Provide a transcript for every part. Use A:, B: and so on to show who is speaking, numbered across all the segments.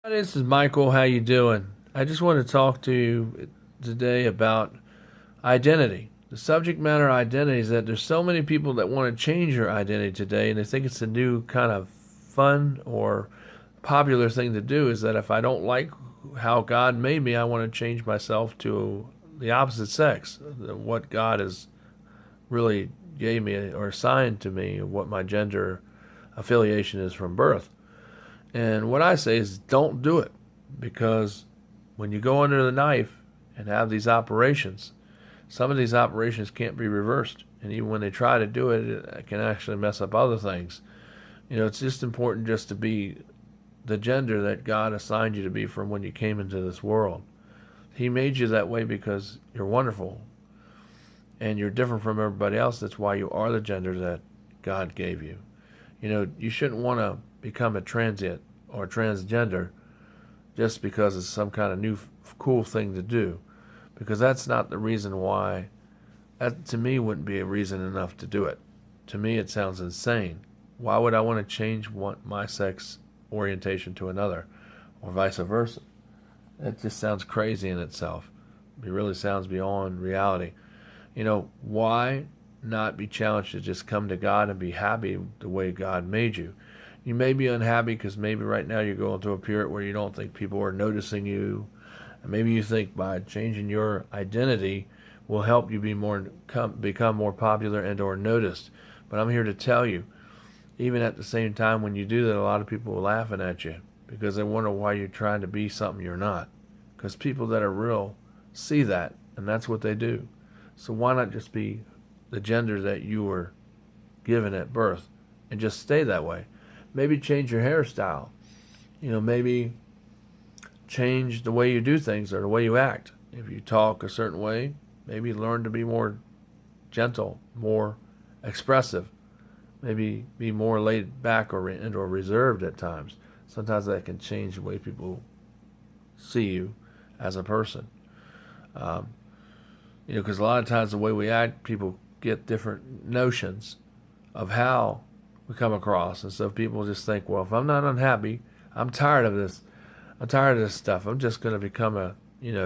A: This is Michael. How you doing? I just want to talk to you today about identity. The subject matter identity is that there's so many people that want to change your identity today, and they think it's a new kind of fun or popular thing to do. Is that if I don't like how God made me, I want to change myself to the opposite sex, what God has really gave me or assigned to me, what my gender affiliation is from birth. And what I say is don't do it, because when you go under the knife and have these operations, some of these operations can't be reversed. And even when they try to do it, it can actually mess up other things. It's just important just to be the gender that God assigned you to be from when you came into this world. He made you that way because you're wonderful and you're different from everybody else. That's why you are the gender that God gave you. You shouldn't want to become a transient or transgender just because it's some kind of new cool thing to do, because that's not the reason why. That to me wouldn't be a reason enough to do it. To me it sounds insane. Why would I want to change my sex orientation to another, or vice versa? It just sounds crazy in itself. It really sounds beyond reality. Why not be challenged to just come to God and be happy the way God made you? You may be unhappy because maybe right now you're going through a period where you don't think people are noticing you. And maybe you think by changing your identity will help you become more popular and or noticed. But I'm here to tell you, even at the same time when you do that, a lot of people are laughing at you because they wonder why you're trying to be something you're not. Because people that are real see that, and that's what they do. So why not just be the gender that you were given at birth and just stay that way? Maybe change your hairstyle. Maybe change the way you do things or the way you act. If you talk a certain way, maybe learn to be more gentle, more expressive. Maybe be more laid back or reserved at times. Sometimes that can change the way people see you as a person. Because a lot of times the way we act, people get different notions of how we come across. And so people just think, well, if I'm not unhappy, I'm tired of this. I'm tired of this stuff. I'm just going to become a,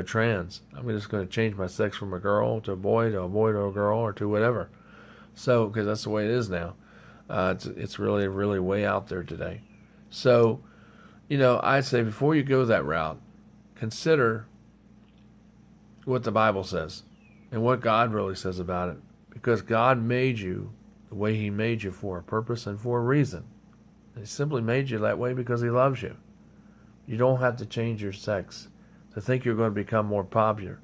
A: trans. I'm just going to change my sex from a girl to a boy to a girl or to whatever. So, because that's the way it is now. It's really, really way out there today. So, I'd say before you go that route, consider what the Bible says and what God really says about it. Because God made you the way He made you for a purpose and for a reason. He simply made you that way because He loves you. You don't have to change your sex to think you're going to become more popular.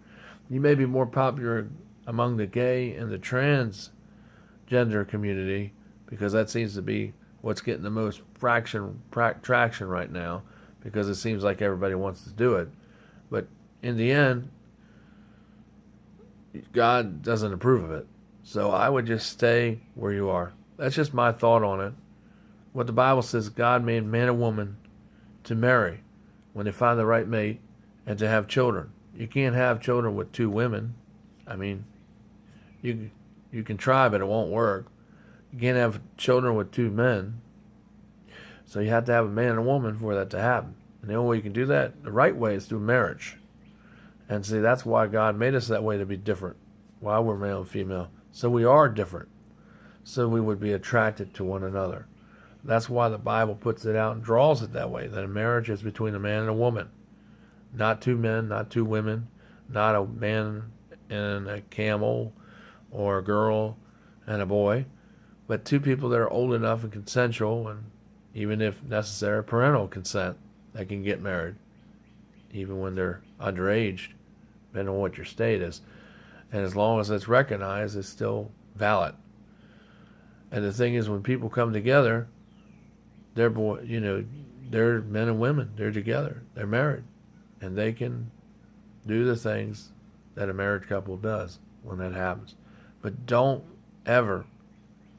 A: You may be more popular among the gay and the transgender community because that seems to be what's getting the most traction right now, because it seems like everybody wants to do it. But in the end, God doesn't approve of it. So I would just stay where you are. That's just my thought on it. What the Bible says, God made man and woman to marry when they find the right mate and to have children. You can't have children with two women. I mean, you can try, but it won't work. You can't have children with two men. So you have to have a man and a woman for that to happen. And the only way you can do that, the right way, is through marriage. And see, that's why God made us that way, to be different. Why we're male and female. So we are different. So we would be attracted to one another. That's why the Bible puts it out and draws it that way, that a marriage is between a man and a woman. Not two men, not two women, not a man and a camel or a girl and a boy, but two people that are old enough and consensual, and even if necessary, parental consent, that can get married, even when they're underage, depending on what your state is. And as long as it's recognized, it's still valid. And the thing is, when people come together, they're they're men and women. They're together. They're married, and they can do the things that a married couple does when that happens. But don't ever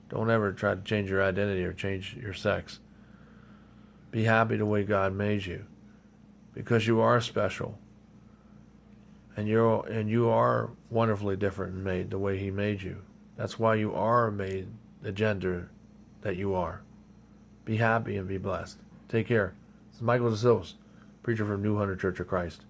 A: try to change your identity or change your sex. Be happy the way God made you, because you are special. And you are wonderfully different and made the way He made you. That's why you are made the gender that you are. Be happy and be blessed. Take care. This is Mikel DeSilvis. preacher from New Hunter Church of Christ.